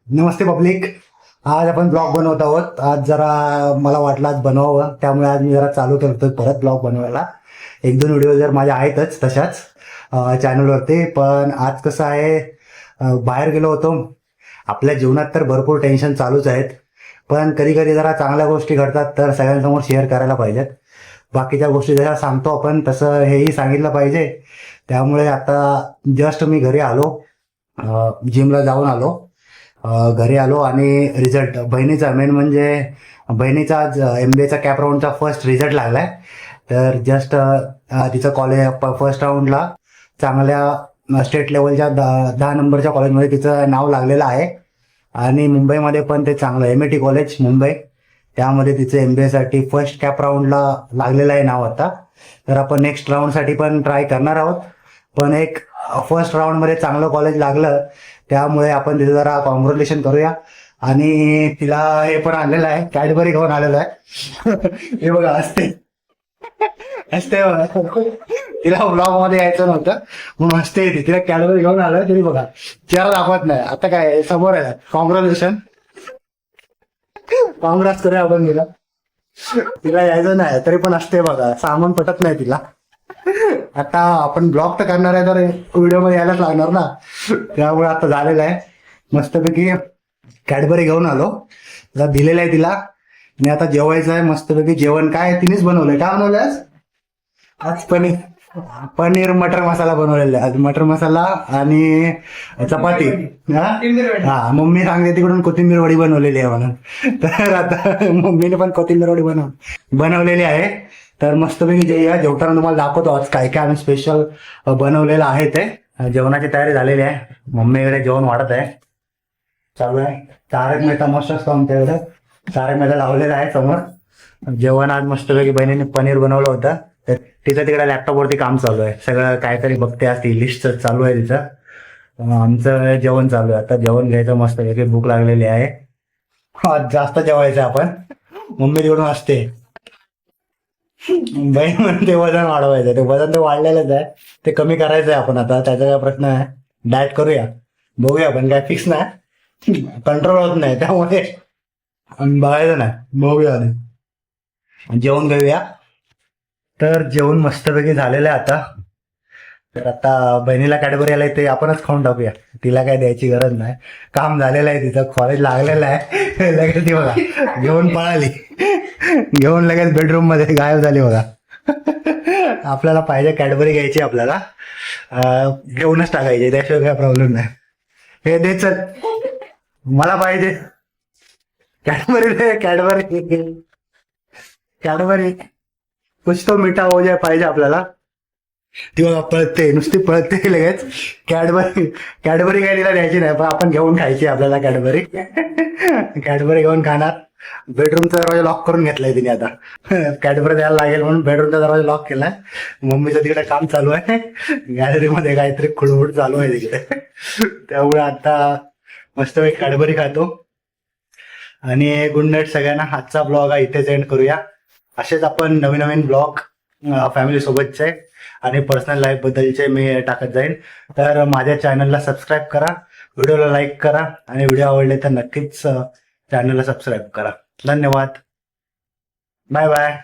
नमस्ते public. आज आपण blog बनवत आहोत. आज जरा मला वाटलं आज बनवावं, त्यामुळे आज मी जरा चालू करतोय परत ब्लॉग बनवायला. एक दोन व्हिडिओ जर माझ्या आहेतच तशाच चॅनलवरती. पण आज कसं आहे, बाहेर गेलो होतो. आपल्या जीवनात तर भरपूर टेन्शन चालूच आहेत, पण कधी कधी जरा चांगल्या गोष्टी घडतात तर सगळ्यांसमोर शेअर करायला पाहिजेत. बाकीच्या गोष्टी जशा सांगतो आपण तसं हेही सांगितलं पाहिजे. त्यामुळे आता जस्ट मी घरी आलो, जिमला जाऊन आलो. घरी आलो आणि रिझल्ट बहिणीचा, मेन म्हणजे बहिणीचा आज MBA कॅप राऊंडचा फर्स्ट रिझल्ट लागलाय. तर जस्ट तिचं कॉलेज फर्स्ट राऊंडला चांगल्या स्टेट लेवलच्या 10 नंबरच्या कॉलेजमध्ये तिचं नाव लागलेलं आहे. आणि मुंबईमध्ये पण ते चांगलं MIT कॉलेज मुंबई, त्यामध्ये तिचं MBA साठी फर्स्ट कॅप राऊंडला लागलेलं आहे नाव आता. तर आपण नेक्स्ट राऊंडसाठी पण ट्राय करणार आहोत. पण एक फर्स्ट राऊंडमध्ये चांगलं कॉलेज लागलं, त्यामुळे आपण तिथे जरा कॉंग्रॅच्युलेशन करूया. आणि तिला हे पण आलेलं आहे, कॅडबरी घेऊन आलेलं आहे. हे बघा, असते असते बघा. तिला ब्लॉग मध्ये यायचं नव्हतं म्हणून हसते ती. तिला कॅडबरी घेऊन आलोय तरी बघा चेहरा दाखवत नाही. आता काय समोर आहे, कॉंग्रॅच्युलेशन, कॉंग्रॅच करूया आपण तिला. तिला यायचं नाही तरी पण असते बघा, सामान पटत नाही तिला. आता आपण ब्लॉग तर करणार आहे तर व्हिडिओ मध्ये यायलाच लागणार ना. त्यामुळे आता झालेलं आहे, मस्तपैकी कॅडबरी घेऊन आलो, दिलेलं आहे तिला. मी आता जेवायचं आहे मस्तपैकी. जेवण काय तिनेच बनवलंय. काय बनवलंय आज? आज पनीर, पनीर मटर मसाला बनवलेला आहे. आज मटर मसाला आणि चपाती. हा, मम्मी सांगते तिकडून कोथिंबीर वडी बनवलेली आहे म्हणून. तर आता मम्मीने पण कोथिंबीर वडी बनवलेली आहे. तर मस्तपैकी जेवूया. जेवताना तुम्हाला दाखवतो आज काय काय आम्ही स्पेशल बनवलेलं आहे. ते जेवणाची तयारी झालेली आहे. मम्मीकडे जेवण वाढत आहे, चालू आहे. तारक मेहता मस्त असतो आमच्याकडे, तारक मेहता लावलेला आहे समोर. जेवण आज मस्तपैकी बहिणीने पनीर बनवलं होतं. तर तिचं तिकडे लॅपटॉपवरती काम चालू आहे, सगळं काहीतरी बघते आज ती, लिस्ट चालू आहे तिचं. आमचं जेवण चालू आहे, आता जेवण घ्यायचं मस्तपैकी. भूक लागलेली आहे, आज जास्त जेवायचं आपण. मम्मी तिकडून असते, बहीण म्हणते वजन वाढवायचं. ते वजन तर वाढलेलंच आहे, ते कमी करायचं आहे आपण. आता त्याचा काय प्रश्न आहे, डाएट करूया, बघूया. पण काय फिक्स नाही, कंट्रोल होत नाही, त्यामुळे बघायचं नाही, बघूया आधी. जेवण घेऊया. तर जेवण मस्तपैकी झालेलं आहे आता. तर आता बहिणीला कॅडबरी आलाय ते आपणच खाऊन टाकूया, तिला काय द्यायची गरज नाही. काम झालेलं आहे, तिचं कॉलेज लागलेलं आहे. लगेच ती बघा घेऊन पळाली, घेऊन लगेच बेडरूम मध्ये गायब झाली बघा. आपल्याला पाहिजे कॅडबरी घ्यायची, आपल्याला घेऊनच टाकायची, त्याशिवाय काय प्रॉब्लेम नाही. हे दे चल, मला पाहिजे कॅडबरी, दे कॅडबरी, कॅडबरी. कुछ तो मीठा हो जाए पाहिजे आपल्याला. ती बघा पळते, नुसती पळते लगेच. कॅडबरी, कॅडबरी काय तिला द्यायची नाही, पण आपण घेऊन खायची आपल्याला कॅडबरी. कॅडबरी घेऊन खाणार. बेडरूमचा दरवाजा लॉक करून घेतलाय तिने आता. कॅडबरी द्यायला लागेल म्हणून बेडरूमचा दरवाजा लॉक केलाय. मम्मीचं तिकडे काम चालू आहे, गॅलरीमध्ये काहीतरी खुडबुड चालू आहे तिकडे. त्यामुळे आता मस्त एक कॅडबरी खातो. आणि गुड नाईट सगळ्यांना. आजचा ब्लॉग हा इथेच एंड करूया. असेच आपण नवीन नवीन ब्लॉग फॅमिली सोबतचे आणि पर्सनल लाईफ बद्दलचे मी टाकत जाईन. तर माझ्या चॅनलला सबस्क्राईब करा, व्हिडिओला लाईक करा, आणि व्हिडिओ आवडले तर नक्कीच चॅनलला सबस्क्राईब करा. धन्यवाद, बाय बाय.